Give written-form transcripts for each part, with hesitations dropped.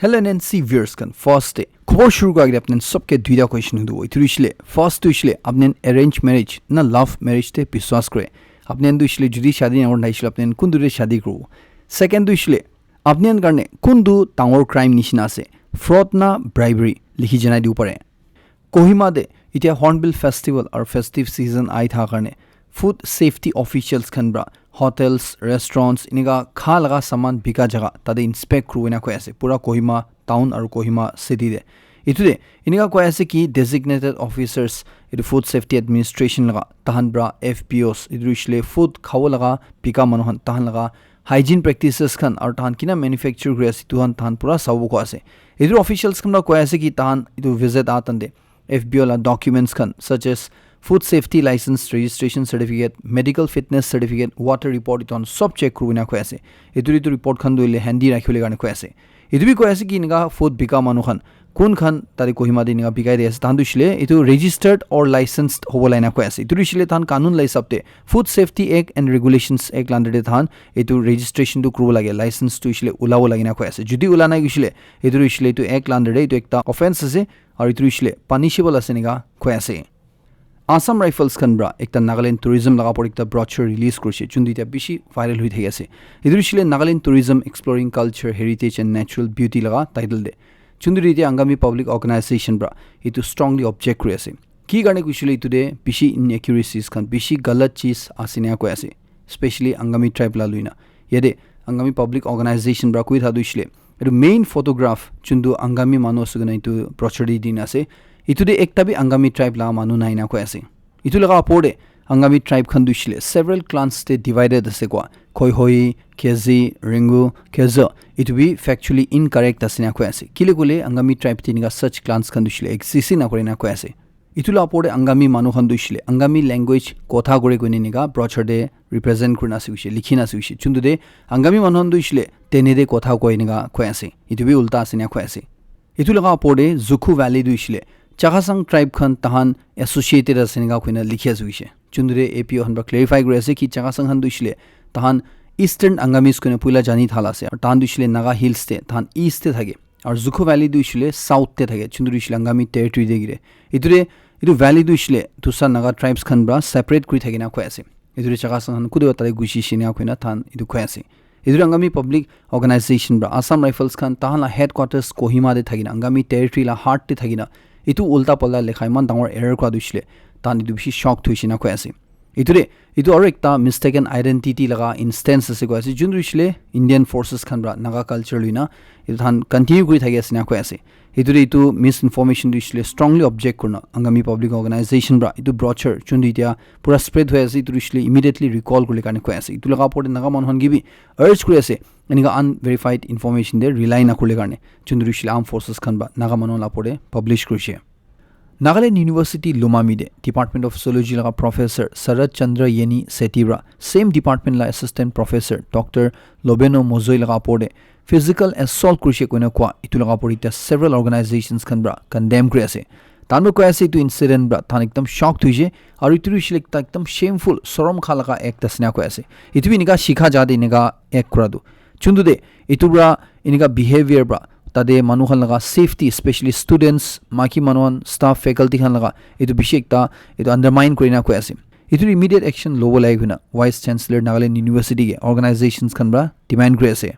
Helen and C viewers kan first day खबर शुरू कर अपने सबके दुईटा क्वेश्चन दो इतु इसले फर्स्ट तो इसले अपने अरेंज मैरिज ना लव मैरिज ते विश्वास करे अपने दो इसले जुदी शादी ना इसले अपने कुन दुरे शादी करो सेकंड तो इसले अपने करने कुन दु टांगोर क्राइम निशिना से फ्रॉड ना ब्राइबरी लिखी जनाई दो पड़े कोहिमा दे इतिया हॉर्नबिल फेस्टिवल और फेस्टिव सीजन आई था करने फूड सेफ्टी ऑफिशियल्स खनब्रा hotels restaurants इनका खा लगा सामान बिका जगह तादे इंस्पेक्ट करू इना कोई ऐसे पूरा कोहिमा टाउन और कोहिमा सिटी दे इतुदे इनका कोई ऐसे कि designated officers इतु फूड सेफ्टी एडमिनिस्ट्रेशन लगा तहन ब्रा FPOs इतु इसले फूड खाओ लगा बिका मनोहन तहन लगा हाइजीन प्रैक्टिसेस खन और तहन किना मैन्युफैक्चर ग्रेस तुहन तहन पूरा सब को ऐसे इतु ऑफिशियल्स खन कोई ऐसे कि तहन इतु विजिट आतन दे FBO ला डॉक्यूमेंट्स खन such as food safety license registration certificate medical fitness certificate water report इतोन सब चेक करू ना कोई ऐसे इतु रिपोर्ट खन दोले हैंडी राखिले गाने कोई ऐसे इतु भी कोई ऐसे कि इनका फूड बिका मानु खन कोन खन तारी कोहिमा दिन बिकाय दे तान दुशले इतु रजिस्टर्ड और लाइसेंस्ड होबो लाइना कोई ऐसे इतु रिशले तान कानून लाई सबते food safety act and regulations act लांडे तान इतु रजिस्ट्रेशन तो करू लागे लाइसेंस तो इसले उलावो लागिना कोई ऐसे जुदी उलाना गिशले इतु रिशले इतु एक्ट लांडे इतु एकता ऑफेंस আছে और इतु रिशले पनिशेबल আছে निगा कोई ऐसे आसाम राइफल्स खनब्रा एकता नागालैंड टूरिज्म लगा पर एकता ब्रॉचर रिलीज करছে चुंदिता बेसी भाइरल हुई थई আছে इदुरिसले Nagaland tourism exploring culture heritage and natural beauty लगा टाइटल दे चुंदिरिते आंगामी पब्लिक ऑर्गेनाइजेशन ब्रा इतु स्ट्रांगली ऑब्जेक्ट करे আছে की गाने कुशले इतुदे बेसी इनएक्युरेसीज खन बेसी गलत चीज आसिना को আছে स्पेशली आंगामी ट्राइब ला लुइना यदे आंगामी पब्लिक ऑर्गेनाइजेशन ब्रा कुइ थादुइसले इतु मेन फोटोग्राफ चुंदु आंगामी मानो सुगना इतु ब्रॉचर दी दिन আছে इतुदे एकता भी आंगामी ट्राइब ला मानु नाइना को ऐसे इतु लगा पोडे आंगामी ट्राइब खन दुशले सेवरल क्लान्स ते डिवाइडेड असे को खोय होई केजी रिंगु केजो इतु भी फैक्चुअली इनकरेक्ट असिना को ऐसे किले कोले आंगामी ट्राइब तिनिगा सच क्लान्स खन दुशले एक्सिसि ना करेना को ऐसे इतु ला पोडे आंगामी मानु खन दुशले आंगामी लैंग्वेज कोथा गरे कोनि निगा ब्रॉचर दे रिप्रेजेंट करना सिविशे लिखिना सिविशे चुंदु दे आंगामी मानु खन दुशले तेने दे कोथा कोइ निगा को ऐसे इतु भी उल्टा असिना को ऐसे इतु लगा पोडे जुखु वैली दुशले चागासंग ट्राइब खन तहान एसोसिएटेड असेनिगा खोइना लिखिया जुइसे चुंदुरे एपीओ हनबा क्लेरिफाई गरेसे कि चागासंग हन दुइसले तहान ईस्टर्न आंगामिस कोने पुइला जानि थालासे और तहान दुइसले नागा हिल्स ते तहान ईस्ट ते थागे और जुखु वैली दुइसले साउथ ते थागे चुंदुरिसले आंगामी टेरिटरी देगिरे इतु वैली दुइसले तुसा नागा ट्राइब्स खनब्रा सेपरेट करि थागिना खोयासे इतुरे चागासंग हन कुदे तारे गुसि सिना खोइना थान इतु खोयासे इधर अंगामी पब्लिक ऑर्गेनाइजेशन ब्रा आसाम राइफल्स खान ताहला हेडक्वार्टर्स कोहिमा दे थागिना अंगामी टेरिटरी ला हार्ट ते थागिना इतु उल्टा पल्ला लेखाय मान डांगर एरर क्रा दुसले तान इतु बिसि शॉक थुइसिना को आसे इतु और एकता मिस्टेकन आइडेंटिटी लगा इंस्टेंस से को आसे जुन दुसले इंडियन फोर्सेस खनब्रा नागा कल्चर लुइना इतु थान कंटिन्यू करि थागे आसेना को आसे इतु मिस इन्फॉर्मेशन दुसले स्ट्रांगली ऑब्जेक्ट करना अंगामी पब्लिक ऑर्गेनाइजेशन ब्रा इतु ब्रॉचर चुन इतिया पूरा स्प्रेड होय आसे इतु दुसले इमीडिएटली रिकॉल करले काने को आसे इतु लगा पड़े नागा मनहन गिबी अर्ज करे आसे एनिगा अनवेरिफाइड इन्फॉर्मेशन दे रिलाई ना करले काने चुन दुसले आर्म फोर्सेस खनबा नागा मनहन ला पड़े पब्लिश करछे नागालैंड यूनिवर्सिटी लुमामीदे डिपार्टमेंट ऑफ सोलॉजी लगा प्रोफेसर शरद चंद्र येनी सेटिब्रा सेम डिपार्टमेंट ला असिस्टेंट प्रोफेसर डॉक्टर लोबेनो मोजोई लगा पोडे फिजिकल असॉल्ट कृषि कोने क्वा इतु लगा पोडिता सेवरल ऑर्गेनाइजेशंस खनब्रा कंडेम करे आसे तानबो कोयासे इतु इंसिडेंट ब्रा थान एकदम शॉक थुइजे और इतु रिशलेक्ता एकदम शेमफुल सरम खालका एक तसना कोयासे इतु बिनिगा शिखा जादे निगा एक करादु चुंदुदे इतु ब्रा इनिगा बिहेवियर ब्रा तादे मानुहन लगा सेफ्टी स्पेशली स्टूडेंट्स माकी मानुहन स्टाफ फैकल्टी खन लगा इतु बिशेकता इतु अंडरमाइन करिना को आसे इतु इमीडिएट एक्शन लोबो लाइक हुना वाइस चांसलर नागालैंड यूनिवर्सिटी के ऑर्गेनाइजेशंस खनब्रा डिमांड करे आसे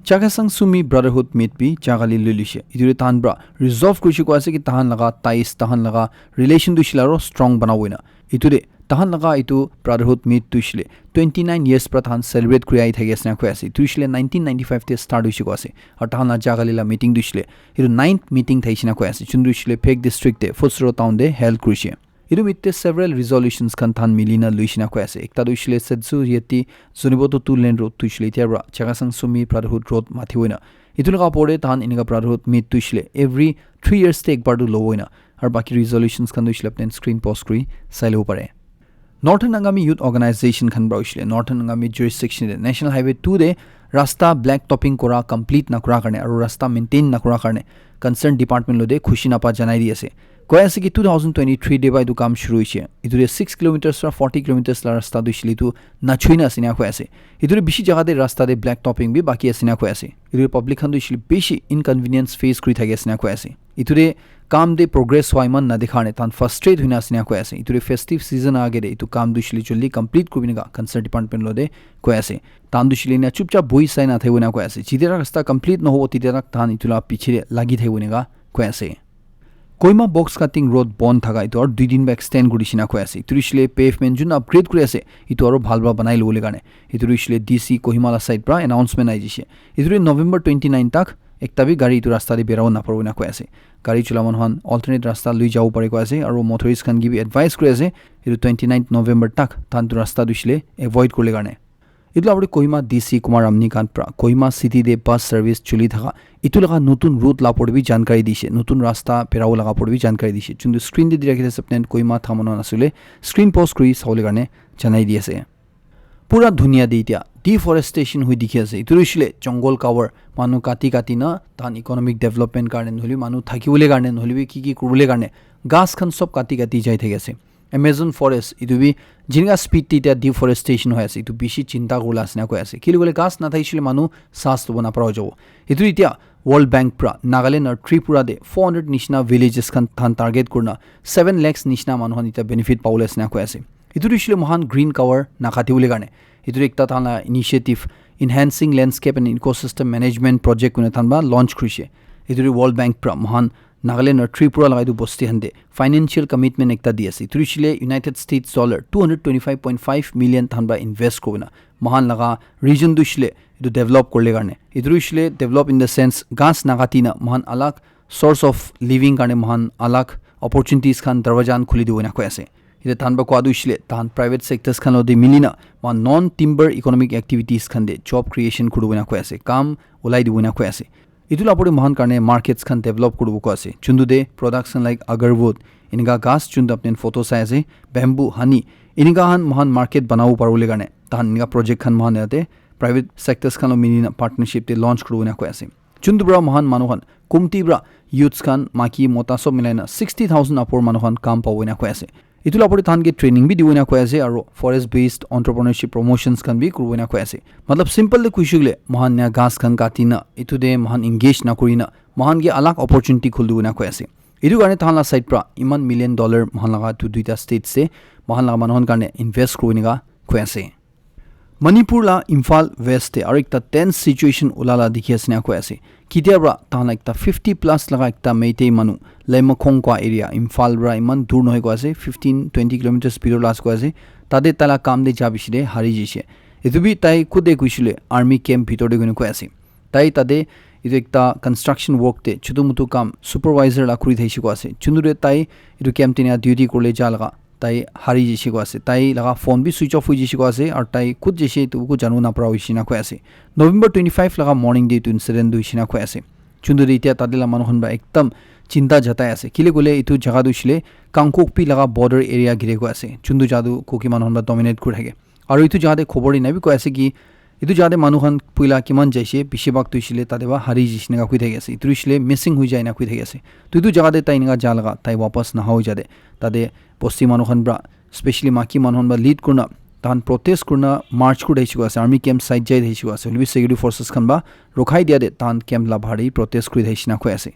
चागासंग सुमी ब्रदरहुड मीट भी चागाली लुलिशे इतु तान ब्रा रिजॉल्व कृषि को आसे कि ताहन लगा ताइस ताहन लगा रिलेशन दुशिलारो स्ट्रांग बनावइना इतु दे ताहन लगा इतु ब्रदरहुड मीट तुइसले 29 इयर्स पर ताहन सेलिब्रेट क्रियाइ थागेसना खोयासे तुइसले 1995 ते स्टार्ट हुइसे कोसे और ताहन जागालीला मीटिंग दुइसले इतु 9th मीटिंग थाइसिना खोयासे चुनदुइसले फेक डिस्ट्रिक्ट ते फुसरो टाउन दे हेल्थ कृषि इतु मित्ते सेवरल रिजोल्यूशंस खन थान मिलिना लुइसिना खोयासे एकता दुइसले सेजु येति जुनिबोतो टू लेन रोड तुइसले त्याब्रा चागासंग सुमी ब्रदरहुड रोड माथिवइना इतु लगा पड़े ताहन इनिगा ब्रदरहुड मीट तुइसले एवरी 3 इयर्स ते एक बार दु लोवइना और बाकी रिजोल्यूशंस खन दुइसले अपने स्क्रीन पोस्ट करी साइलो पड़े नॉर्थन अंगामी यूथ ऑर्गेनाइजेशन खन ब्राउशले नॉर्थन अंगामी जुरिस्डिक्शन दे नेशनल हाईवे 2 दे ৰাস্তা ব্লেক টপিং কৰা কমপ্লিট নকৰা কাৰণে আৰু ৰাস্তা মেইনটেইন নকৰা কাৰণে কনসাৰ্ন ডিপাৰ্টমেণ্ট লদে খুশি নাপা জনাই দি আছে কৈ আছে কি 2023 ডে বাই দু কাম শুরু হৈছে ইদুৰে 6 কিলোমিটাৰ পৰা 40 কিলোমিটাৰ লা ৰাস্তা দুইছিলি তো নাছুইনা সিনা কৈ আছে ইদুৰে বেছি জাগাতে ৰাস্তা দে ব্লেক টপিং বি বাকি আছিনা কৈ আছে ইদুৰে পাব্লিক খান দুইছিলি বেছি ইনকনভিনিয়েন্স ফেস কৰি থাকে সিনা কৈ আছে ইদুৰে কাম দে progress হয় মান না দেখানে তান ফ্ৰাস্ট্ৰেট হইনা সিনা কৈ আছে ইদুৰে ফেস্টিভ সিজন আগে দে ইতু কাম দুইছিলি জলদি কমপ্লিট কৰিবিনগা কনসাৰ্ন ডিপাৰ্টমেণ্ট লদে কৈ আছে তান দুইছিলি না চুপচাপ বই চাই না থাইবনা কৈ আছে জিদেৰা ৰাস্তা কমপ্লিট নহব তিদেৰা তান ইতুলা পিছিৰে লাগি থাইবনেগা কৈ আছে Koima box cutting road bond thaga itu aru 2 din ba extend gurishina khoi ase turishile pavement jun upgrade kuri ase itu aru bhal ba banai lole gane itu turishile DC Kohima la side pra announcement ai jise itu November 29 tak ekta bi gari itu rasta de berao na parbo na khoi ase gari chulaman han alternate rasta lui jau pare khoi ase aru motorist khan gi bi advice kuri ase itu 29 November tak tan tu rasta dushile avoid korle gane ইতলা আপনি Kohima DC Kumar আমনিকান্ত প্রা কোহিমা সিটি দে bus service চলি থাকা ইতু লাগা নতুন root লা পড়বি জানকারি দিছে নতুন রাস্তা পেরাও লাগা পড়বি জানকারি দিছে কিন্তু স্ক্রিন দি রাখিছে সপনেন কোহিমা থামনো আসলে স্ক্রিন পোস্ট করি সাউলে গানে জানাই দিয়েছে পুরা দুনিয়া দি ইতিয়া ডিফরেস্টেশন হই দেখি আছে ইতু রইছিলে জঙ্গল কাভার মানু কাটি কাটি না তান ইকোনমিক ডেভেলপমেন্ট কারণে হলি মানু থাকিবলে কারণে হলিবি কি করবলে কারণে গাছ খান সব কাটি কাটি যাই থেকে আছে Amazon forest itu bi jinga speed tita deforestation hoy ase itu bishi chinta gola asna koi ase kili gole gas na thaishile manu sas to bana parao jabo itu itia World Bank pra Nagaland or Tripura de 400 nishna villages kan than target kurna 7 lakhs nishna manu hanita benefit paule asna koi ase itu rishile mohan green cover na khati ule garne itu ekta thana initiative enhancing landscape and ecosystem management project kuna thanba launch krise itu World Bank pra mohan Nagaland or Tripura lagai du bosti hande financial commitment ekta di ase turishile United States dollar 225.5 million thanba invest kobna mahan laga region dushile itu develop korle garne idrushile develop in the sense gas nagatina mahan alag source of living garne mahan alag opportunities khan darwajan khuli diwena ko ase ide thanba ko adushile tan private sectors khan odi milina man non timber economic activities khan de job creation kuduwena ko ase kam ulai diwena ko ase ইতুলা পৰি মহান কাৰণে মাৰ্কেটস খান develop কৰিব কো আছে চুন্দু দে production like আগাৰwood ইনগা গাছ চুন্দু আপনি photo চাই আছে bamboo হানি ইনগা হান মহান মাৰ্কেট বনাও পাৰলে কাৰণে তান ইনগা প্ৰজেক্ট খান মহান ইয়াতে প্ৰাইভেট সেক্টৰস খান মিনি পাৰ্টনাৰশ্বিপ তে লঞ্চ কৰিব না কৈ আছে চুন্দু ব্ৰা মহান মানুহন কুমটি ব্ৰা ইউথস খান মাকি মতা সব মিলাইনা 60000 আপৰ মানুহন কাম পাব না কৈ আছে ইতুলা পৰি থান কে ট্ৰেনিং বি দিবনা কৈ আছে আৰু ফৰেষ্ট বেসড এন্টাৰপ্ৰেনাৰশ্বিপ প্ৰমোশনস খান বি কৰিব না কৈ আছে मतलब simple de kuishule mohan nya gas khan katina itu de mohan engage na korina mohan ge alag opportunity khuldu na ko ase idu garne thala side pra iman $1 million mohan laga tu duita state se mohan laga manon garne invest koriniga ko ase Manipur la Imphal West te arikta tense situation ulala dikhi asna ko ase kitiabra thala ekta 50 plus laga ekta meitei manu Lemkhong kwa area Imphal ra iman dur noy ko ase 15-20 kilometers below las ko ase tade tala kam de jabishide hari jise Idubi tai kude kuishule army camp bhitor de gune ko ase tai tade idu ekta construction work te chudumutu kam supervisor la khuri thaishi ko ase chundure tai idu camp tinia duty korle jalaga tai hari jishi ko ase tai laga phone bi switch off hui jishi ko ase ar tai khud jishi tu ko janu na pra hoishina ko ase November 25 laga morning day to incident duishina ko ase chundure itia tadela manhon ba ekdam চিন্তা জতাই আছে কিলে গলে ইতু জাগা দুছিলে কাংকোকপি লাগা border area ঘিরে গো আছে চুন্দু জাদু কোকি মানহনবা ডমিনেট কৰি থাকে আৰু ইতু জাদে খবৰই নাই বি কৈ আছে কি ইতু জাদে মানুহন পুইলা কিমান যাইছে বেছিভাগ তুইছিলে তাদেবা হাৰি জিছনেগা কৈ থাকে আছে ইতুইছিলে মিসিং হৈ যায় না কৈ থাকে আছে তুইতু জাগাতে তাই নিগা যা লাগা তাই वापस না হৈ যাদে তাদে বস্তি মানুহন ব্ৰা স্পেশালি মাকি মানুহন বা লিড কৰনা তান প্ৰটেষ্ট কৰনা মাৰ্চ কৰি দিছিল আছে আৰ্মি কেম্প সাইড যাই দিছিল আছে লিবি সিকিউৰিটি ফৰ্সেস খান বা ৰখাই দিয়া দে তান কেম্প লা ভাৰি প্ৰটেষ্ট কৰি দিছিল না কৈ আছে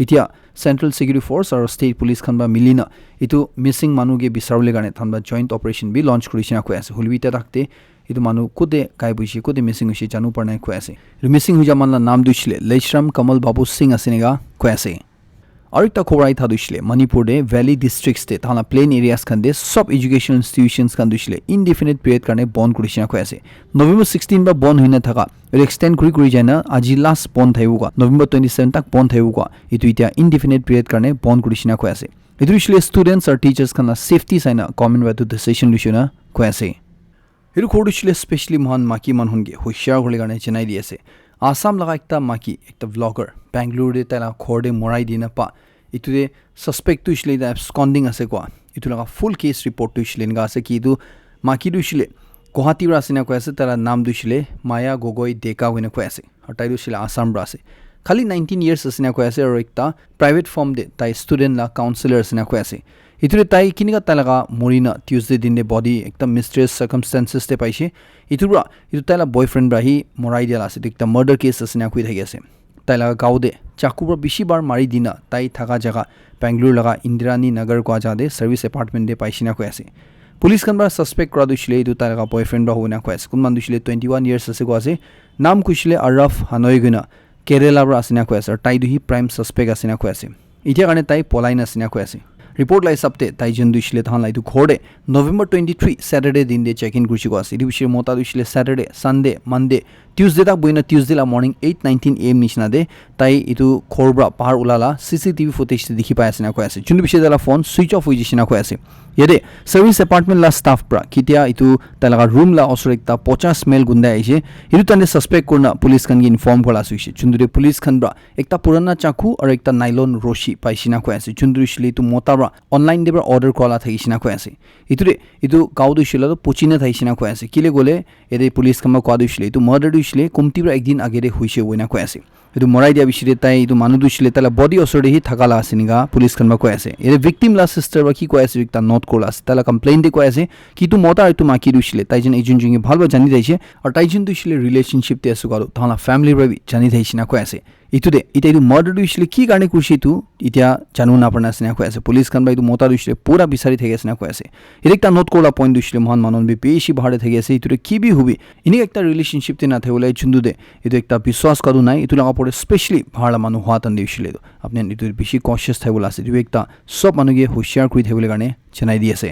ইতিয়া সেন্ট্রাল সিকিউরিটি ফোর্স আর স্টেট পুলিশ খান বা মিলিনা ইতু মিসিং মানুগে বিচারলে গানে থানবা জয়েন্ট অপারেশন বি লঞ্চ কৰিছিনা কৈ আছে হুলবিটা ৰাখতে ইতু মানু কোদে কাই বইছি কোদে মিসিং হইছে জানু পৰনাই কৈ আছে মিসিং হৈ জামানলা নাম দুছিলে লেইশ্ৰাম কমল বাবু সিং আসেনেগা কৈ আছে আৰু একটা খবৰ আই থা দুছিলে মণিপুৰ দে ভ্যালি ডিস্ট্ৰিক্টস তে থানা প্লেন এৰিয়াস খান দে সব এডুকেশনাল ইনস্টিটিউশনস খান দুছিলে ইনডিফিনিট পিৰিয়ড কাৰণে বন্ধ কৰিছিনা কৈ আছে নভেম্বৰ 16 বা বন্ধ হৈ না থাকা এক্সটেন্ড কৰি যায় না আজি লাষ্ট বন্ধ থাইবুকা নভেম্বৰ 27 তাক বন্ধ থাইবুকা ইতু ইতিয়া ইনডিফিনিট পিৰিয়ড কাৰণে বন্ধ কৰিছিনা কৈ আছে ইতু দুছিলে স্টুডেন্টস আৰু টিচার্স খান সেফটি সাইনা কমন ওয়ে টু ডিসিশন লুছিনা কৈ আছে ইতু খবৰ দুছিলে স্পেশালি মহান মাকি মানহনগে হুইশাৰ হলে কাৰণে জনাই দি আছে আসাম লাগা একটা মাকি একটা ব্লগাৰ বেঙ্গালুৰু দে তালা খৰদে মৰাই দি না পা ইতু দে সাসপেক্ট তুইছিলে দা স্কন্ডিং আছে কোৱা ইতু লাগা ফুল কেস ৰিপোৰ্ট তুইছিলে গা আছে কি ইতু মাকি দুইছিলে গুৱাহাটীৰ আছিনা কৈ আছে তাৰ নাম দুছিলে মায়া গগৈ ডেকা হৈনে কৈ আছে আৰু তাই দুছিলে আসাম ৰা আছে খালি 19 ইয়াৰ্স আছিনা কৈ আছে আৰু একটা প্ৰাইভেট ফাৰ্ম দে তাই ষ্টুডেন্ট লা কাউন্সিলৰ আছিনা কৈ আছে ইতুৰে তাই কিনিকা তালাগা মৰিনা টিউজডে দিনে বডি একটা মিস্টেৰিয়াছ সাৰ্কামস্টেন্সেস তে পাইছে ইটো তাইলা বয়ফ্ৰেণ্ড ৰাহি মৰাই দিয়া আছে একটা মাৰ্ডাৰ কেছ আছিনা কৈ থাকি আছে তাইলা গাঁওদে চাকুৰ বেছিবাৰ মাৰি দিনা তাই থাকা জায়গা বেংগলুৰু লগা ইন্দিৰানী নগৰ কোৱা যাদে সাৰ্ভিস এপাৰ্টমেন্ট দে পাইছিনা কৈ আছে পুলিচ খানবাৰ সাসপেক্ট কৰা দুছিলে ইটো তাইলা বয়ফ্ৰেণ্ড হোনা কৈ আছে কোনমান দুছিলে 21 ইয়াৰ্স আছে কৈ আছে নাম কুছিলে আৰফ হানৈ গুনা কেৰেলাৰ আছিনা কৈ আছে আৰু তাই দুহি প্ৰাইম সাসপেক্ট আছিনা কৈ আছে ইতিয়া কাৰণে তাই পলাইন আছিনা কৈ আছে ৰিপৰ্ট লাই সাপতে তাই জন দুছিলে তাহান লাইটো ঘৰতে নৱেম্বৰ 23 স্যাটাৰডে দিন দে চেক ইন কৰিছি কৈ আছে ইটো বিশেষ মতা দুছিলে স্যাটাৰডে সানডে মানডে টিউজডে তাক বইনা টিউজডে লা মৰ্নিং 8:19 AM নিচিনা দে তাই ইটো খৰবৰা পাহাৰ উলালা সিসিটিভি ফুটেজ দেখি পাই আছে না কৈ আছে যোনটো বিশেষ দালা ফোন সুইচ অফ হৈ গৈছে না কৈ আছে ইয়াতে সাৰ্ভিস এপাৰ্টমেন্ট লা ষ্টাফ পৰা কিতিয়া ইটো তালাগা ৰুম লা অসৰেকটা 50 মেল গুণ্ডা আইছে ইটো তানে সাসপেক্ট কৰনা পুলিচ খান কি ইনফৰ্ম কৰা হৈছে যোনটো পুলিচ খান পৰা একটা পুৰানা চাকু আৰু একটা নাইলন ৰছী পাইছিনা কৈ আছে যোনটো ইছলি ইটো মতাবা অনলাইন দেবৰ অৰ্ডাৰ কৰা থাকিছিনা কৈ আছে ইটো গাঁও দুছিলে পুচিনা থাকিছিনা কৈ আছে কিলে গলে এদে পুলিচ খান কোৱা দুছিলে ইটো মাৰ্ডাৰ দুছিলে কমতিৰ একদিন আগেৰে হৈছে ওইনা কৈ আছে ইটো মৰাই দিয়া বিছৰে তাই ইটো মানুহ দুছিলে তালা বডি অসৰে হি থাকালা আছিনিগা পুলিচ খান কৈ আছে এদে ভিকটিম লা সিস্টাৰ বা কি কৈ আছে একটা নোট কৰা আছে তালা কমপ্লেইন দে কৈ আছে কি তো মতা আৰু তো মাকি দুছিলে তাই যেন এজন জুঙি ভালবা জানি যাইছে আৰু তাই যেন দুছিলে ৰিলেশনশিপ তে আছে গালো তালা ফ্যামিলি ৰবি জানি যাইছিনা কৈ আছে ইটো মাৰ্ডাৰ দুছিলে কি কাৰণে কৰিছে ইটো ইতিয়া জানো না পৰনা আছে না কৈ আছে পুলিচ খান বা ইটো মতা দুছিলে পুৰা বিচাৰি থাকি আছে না কৈ আছে একটা নোট কৰা পইণ্ট দুছিলে মহান মানন বি বেছি ভাড়ে থাকি আছে ইটো কি বি হবি ইনি একটা ৰিলেশনশিপ তে না থাকলে চুন্দু দে ইটো একটা বিশ্বাস কৰো নাই ইটো লাগা পৰে স্পেশালি ভাড়া মানুহ হোৱা তান দিছিলে আপনি ইটো বেছি কনশিয়াস থাকলে আছে ইটো একটা সব মানুহে হুঁশিয়াৰ কৰি থাকিবলৈ কাৰণে জনাই দি আছে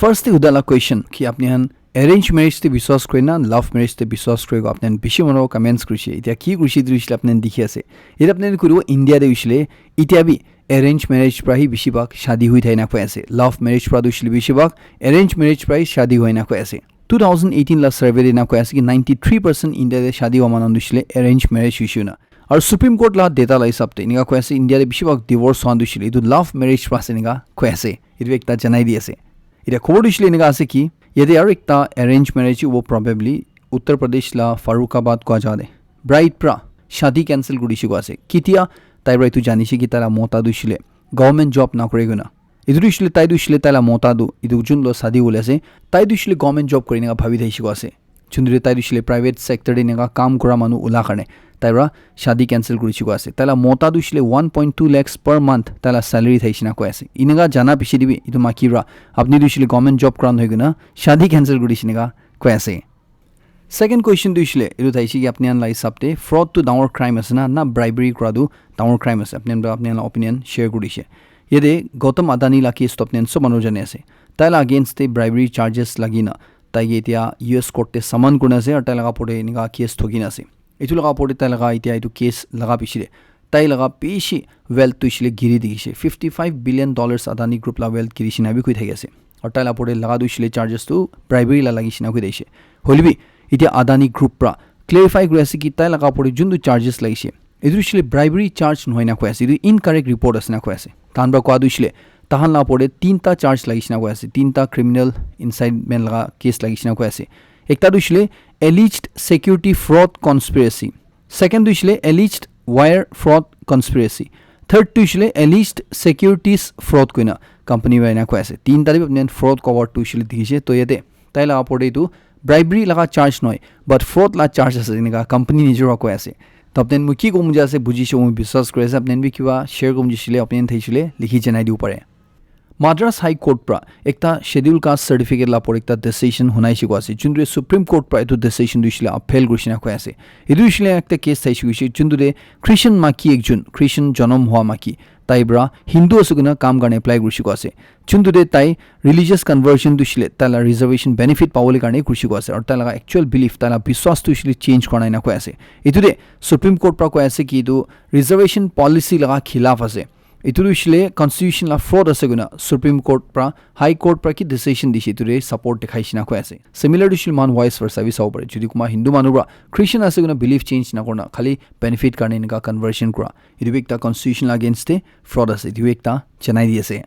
ফাৰ্স্ট উদালা কোৱেশ্চন কি আপনি হান Arrange marriage te বিশ্বাস কৰে না love marriage te বিশ্বাস কৰে আপনি বেছি মনৰ কমেন্টস কৰিছে এতিয়া কি কৰিছে দিছিলে আপনি দেখি আছে এটা আপনি কৰিব ইন্ডিয়া দে দিছিলে এতিয়া বি arrange marriage প্ৰাহি বেছিভাগ শাদী হৈ থাই না কৈ আছে love marriage পৰা দিছিলে বেছিভাগ arrange marriage প্ৰাহি শাদী হৈ না কৈ আছে 2018 লা সাৰ্ভে দে না কৈ আছে কি 93% ইন্ডিয়া দে শাদী হোৱা মানুহ দিছিলে arrange marriage ইস্যু না আৰু সুপ্ৰিম কোৰ্ট লা ডেটা লাই সাপতে নিগা কৈ আছে ইন্ডিয়া দে বেছিভাগ ডিভোৰ্স হোৱা দিছিলে ইটো love marriage প্ৰাছে নিগা কৈ আছে ইটো একটা জানাই দি আছে এটা খবৰ দিছিলে নিগা আছে কি यदि और एक अरेंज मैरिज वो प्रॉबेबली उत्तर प्रदेश ला फारुखाबाद को जादे ब्राइड प्रा शादी कैंसिल गुडिसी को आसे कितिया ताई ब्राइड तु जानिसी कि ताला मोता दुशिले गवर्नमेंट जॉब ना करेगना इदु दुशिले ताई दुशिले ताला मोता दु इदु जुन लो शादी बोलेसे ताई दुशिले गवर्नमेंट जॉब करिने भाबी देइसी को आसे चुनरे ताई दुशिले प्राइवेट सेक्टर दिनेगा काम करा मानु उला करने ताइरा शादी कैंसिल गुडिसी को आसे ताला मोता दुशिले 1.2 lakhs per month ताला सैलरी थाइसिना को आसे इनेगा जाना पिछि दिबि इदु माकिरा अपनी दुशिले गवर्नमेंट जॉब करान होइगना शादी कैंसिल गुडिसिनेगा को आसे सेकंड क्वेश्चन दुशिले इदु थाइसि कि अपनी लाई सबते फ्रॉड टू डाउन क्राइम आसेना ना ब्राइबरी करादु डाउन क्राइम आसे अपनी ओपिनियन शेयर गुडिसे यदे गौतम अदानी ला केस अपने सब मनो जाने आसे ताला अगेंस्ट द ब्राइबरी चार्जेस लागिना ताइ एतिया यूएस कोर्ट ते समन कुना से अटा लगा पड़े निगा केस ठोकिना से इतु लगा पड़े ताइ लगा इतिया इतु केस लगा पिछले ताइ लगा पेशी वेल्थ तो इसले गिरी दिगिसे $55 billion अदानी ग्रुप ला वेल्थ गिरिसिना भी कोइ थाइ आसे और ताइ ला पड़े लगा दुइसले चार्जेस तो ब्राइबरी ला लागिसिना कोइ दैसे होलिबि इतिया अदानी ग्रुप प्रा क्लेरिफाई ग्रेसी कि ताइ लगा पड़े जुन्दु चार्जेस लागिसे इदु इसले ब्राइबरी चार्ज नहोइना कोइ आसे इदु इनकरेक्ट रिपोर्ट आसेना कोइ आसे तानबा कोआ दुइसले ताहान ला पड़े तीनटा चार्ज लागिसिना कोइ आसे तीनटा क्रिमिनल इनसाइडमेंट लगा केस लागिसिना कोइ आसे एकटा दुइसले alleged security fraud conspiracy second दुइसले alleged wire fraud conspiracy third दुइसले alleged securities fraud कोइना कंपनी वाइना कोइ आसे तीन तारिब अपने fraud कवर दुइसले दिसे तो यते ताइला पड़े तो ब्राइबरी लगा चार्ज नय बट फ्रॉड ला चार्ज आसे निगा कंपनी निजरा कोइ आसे तो अपने मुखी को मुझे से बुझिसे मु विश्वास करे अपने भी किवा शेयर को मुझिले अपने थैसिले लिखि जनाइ दिउ पारे माद्रास हाई कोर्ट प्रा एकता शेड्यूल कास्ट सर्टिफिकेट ला पर एकता डिसिजन हुनाइसिको आसे जुनदुरे सुप्रीम कोर्ट प्रा एतु डिसिजन दुइसले अपेल गरिसिना কৈ আছে एदु दुइसले एकता केस थाइसिको जुनदुरे क्रिश्चियन माकी एकजुन क्रिश्चियन जन्म हुआ माकी ताइब्रा हिन्दू असुगुना काम गर्ने एप्लाई गरिसिको आसे जुनदुरे ताइ रिलिजियस कन्भर्जन दुइसले ताला रिजर्वेशन बेनिफिट पावले गर्ने गरिसिको आसे और ताला एक्चुअल बिलिफ ताला विश्वास दुइसले चेंज करनाइना কৈ আছে एतुरे सुप्रीम कोर्ट प्रा কৈ আছে कि दु रिजर्वेशन पॉलिसी लगा खिलाफ आसे इतुरु इसले कन्स्टिट्यूशन ला फ्रॉड आसे गुना सुप्रीम कोर्ट प्रा हाई कोर्ट प्रा की डिसिजन दिसे इतुरे सपोर्ट देखाइसिना কৈ আছে सिमिलर डिसिजन मान वॉइस वर्सा भी साउ परे जुदि कुमा हिन्दू मानुबा क्रिश्चियन आसे गुना बिलीफ चेंज ना करना खाली बेनिफिट करने इनका कन्वर्जन करा इदु एकता कन्स्टिट्यूशन अगेंस्ट फ्रॉड आसे इदु एकता जनाइ दिसे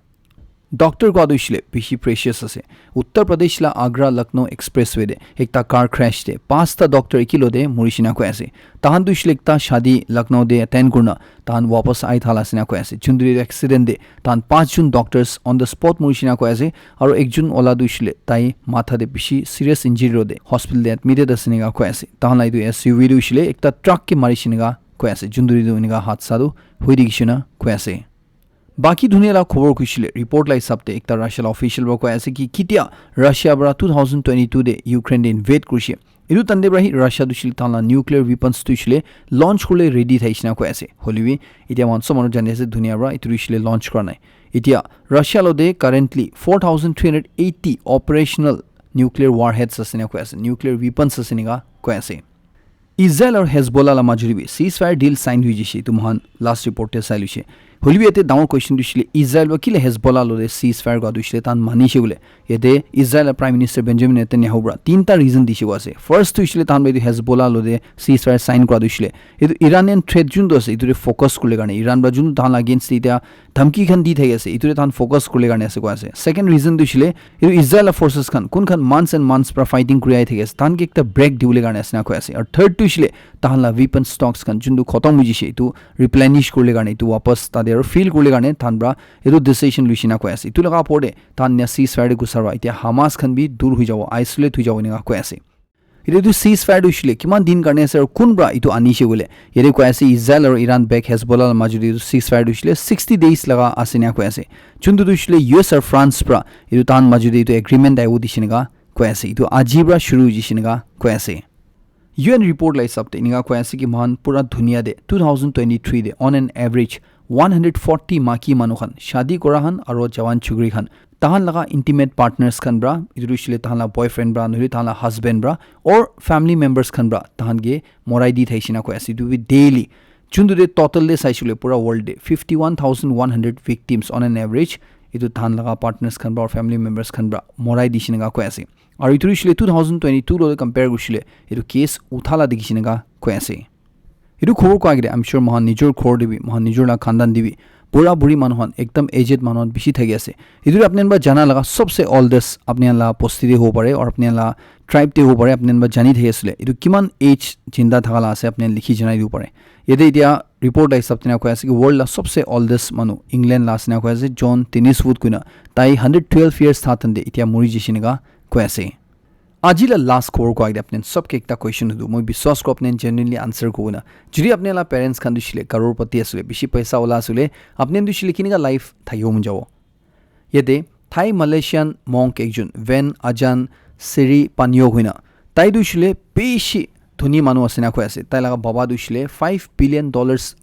डॉक्टर को आदुशले पिशी प्रेशियस असे उत्तर प्रदेश ला आग्रा लखनऊ एक्सप्रेसवे दे एकता कार क्रैश दे पांचटा डॉक्टर एकिलो दे मुरिशिना को ऐसे तहान दुशले एकता शादी लखनऊ दे अटेंड करना तहान वापस आई थालासिना को ऐसे चुंदरी एक्सीडेंट दे तहान 5 जून डॉक्टर्स ऑन द स्पॉट मुरिशिना को ऐसे और 1 जून ओला दुशले ताई माथा दे पिशी सीरियस इंजरी दे हॉस्पिटल दे एडमिटेड असनेगा को ऐसे तहान लाई दु एसयूवी दुशले एकता ट्रक के मारिशिनेगा को ऐसे चुंदरी दुनिगा हादसा दो हुई दिगिशिना को ऐसे बाकी दुनियाला खबर खुशिले रिपोर्ट लाई सबते एकता राशियल ऑफिशियल बको ऐसे कि किटिया रशिया बरा 2022 दे यूक्रेन दे इन्वेड कुरशे इरु तंदे ब्राही रशिया दुशिल ताला न्यूक्लियर वेपन्स तुशिले लॉन्च खुले रेडी थाइसना को ऐसे होलिवी इटिया मानसो मनो जाने से दुनिया बरा इतुशिले लॉन्च करना इटिया रशिया लोदे करेंटली 4380 ऑपरेशनल न्यूक्लियर वॉरहेड्स असने को ऐसे न्यूक्लियर वेपन्स असनेगा को ऐसे इजराइल और हेजबोला ला माजुरिबी सीजफायर डील साइन हुई जिसे तुमहान लास्ट रिपोर्ट ते साइलुशे होलिबी एते डाउन क्वेश्चन दुशिले इजराइल वकिले हेजबोला लोदे सीजफायर गा दुशिले तान मानिशे गुले येते Israel prime minister Benjamin Netanyahu ब्रा तीनटा रीजन दिशे वासे फर्स्ट दुशिले तान बेदि हेजबोला लोदे सीजफायर साइन गा दुशिले एतु इरानियन थ्रेट जुन दोसे इतुरे फोकस कुले गाने इरान बा जुन तान अगेंस्ट इता धमकी खन दी थैसे इतुरे तान फोकस कुले गाने से कोसे सेकंड रीजन दुशिले एतु इजराइल फोर्सेस खन कुन खन मंथ्स एंड मंथ्स पर फाइटिंग कुरियाय थैसे तान के एकटा ब्रेक दिउले गाने असना कोसे और थर्ड दुशिले तान ला वेपन स्टॉक्स खन जुन दु खतम हुजिसे इतु रिप्लेनिश कुले गाने इतु वापस तादेर फील कुले गाने थानब्रा एदो डिसिजन लुसिना को ऐसे इतु लगा पड़े थान ने सीज फायर को सरवा इतिया हमास खन भी दूर हो जाओ आइसोलेट हो जाओ नेगा को ऐसे इतु सीज फायर दुशिले किमान दिन करने से और कुनब्रा इतु अनिशे गुले यदि को ऐसे इजराइल और ईरान बैक हेजबोला माजुदी सीज फायर दुशिले 60 डेज लगा आसिना को ऐसे चुंदु दुशिले यूएस और फ्रांस ब्रा इतु तान माजुदी इतु एग्रीमेंट आयो दिशिनेगा को ऐसे इतु आजीब्रा शुरू जिशिनेगा को ऐसे यूएन रिपोर्ट लाई सबते निगा को ऐसे कि मान पूरा दुनिया दे 2023 दे ऑन एन एवरेज 140 माकी मानुखान शादी कोराहान और जवान छुगरी खान ताहान लगा इंटीमेट पार्टनर्स खान ब्रा इदुशिले ताहान बॉयफ्रेंड ब्रा नहरि ताहान हस्बैंड ब्रा और फैमिली मेंबर्स खान ब्रा ताहान गे मोराई दी थाइसिना को ऐसे दुबी डेली चुंदु दे टोटल दे साइसुले पूरा world they 51100 victims on an average इदु ताहान लगा पार्टनर्स खान ब्रा और फैमिली मेंबर्स खान ब्रा मोराई दिसिनेगा को ऐसे और इदुशिले 2022 लो कंपेयर गुशिले इदु केस उथाला दिगिसिनेगा को ऐसे इदु खबर को आगे आई एम श्योर महान निजोर खोर दिबी महान निजोर ला खानदान दिबी बुरा बुरी मानुहान एकदम एजेड मानुहान बिशी थागी आसे इदु अपने बा जाना लगा सबसे ओल्डेस्ट अपने ला पोस्टिदे हो परे और अपने ला ट्राइब ते हो परे अपने बा जानी थागी आसले इदु किमान एज जिंदा थागाला आसे अपने लिखि जनाइ दिउ परे यदि इदिया रिपोर्ट आई सबतना को आसे कि वर्ल्ड ला सबसे ओल्डेस्ट मानु इंग्लैंड ला आसना को आसे जॉन टेनिसवुड कुना ताई 112 इयर्स थातन दे इतिया मुरि जिसिनेगा को आसे आजिला लास्ट खबर को आगे अपने सबके एकता क्वेश्चन दु मैं विश्वास को अपने जेन्युइनली आंसर को ना जुरी अपने ला पेरेंट्स खान दुशिले करोड़पति असले बिशी पैसा ओला असले अपने दुशिले किनिगा लाइफ थायो मुजाओ यदे थाई मलेशियन मॉन्क एकजुन वेन अजान सिरी पानियो हुइना ताई दुशिले बेशी धनी मानु असना को ऐसे ताई लगा बाबा दुशिले $5 बिलियन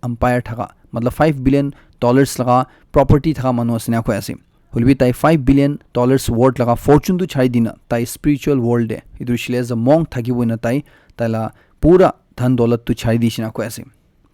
एम्पायर थागा मतलब $5 बिलियन लगा प्रॉपर्टी थागा मानु असना को ऐसे होलबी ताई $5 बिलियन वर्थ लगा फॉर्चून तो छाई दिना ताई स्पिरिचुअल वर्ल्ड है इदुशिले एज अ मॉन्क थाकी बोइना ताई ताला पूरा धन दौलत तो छाई दिसिना को ऐसे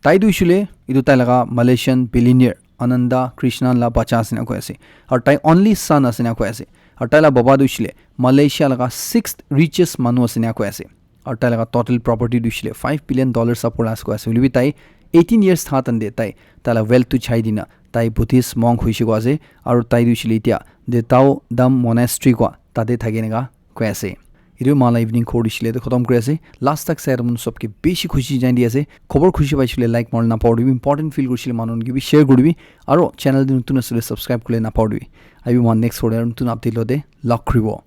ताई दुशिले इदु ताई लगा मलेशियन बिलियनियर आनंदा कृष्णन ला बचासिना को ऐसे और ताई ओनली सन असना को ऐसे और ताई ला बाबा दुशिले मलेशिया लगा 6th रिचेस्ट मानु असना को ऐसे और ताई लगा टोटल प्रॉपर्टी दुशिले $5 बिलियन अपोलास को ऐसे होलबी ताई 18 इयर्स था तंदे ताई ताला वेल्थ तो छाई दिना ताई बुद्धिस्ट मॉन्क हुइसे को आसे और ताई दुशिले इतिया दे ताओ दम मोनेस्ट्री को ताते थागेनेगा को ऐसे इदु माला इवनिंग खोर दिशिले तो खत्म करे आसे लास्ट तक शेयर मन सबके बेसी खुशी जान दी आसे खबर खुशी पाइसिले लाइक मार ना पाउडबी इंपोर्टेंट फील करसिले मानन गिबी शेयर करबी और चैनल दिन नतुन असले सब्सक्राइब करले ना पाउडबी आई बी मान नेक्स्ट खोर नतुन अपडेट लदे लक रिबो।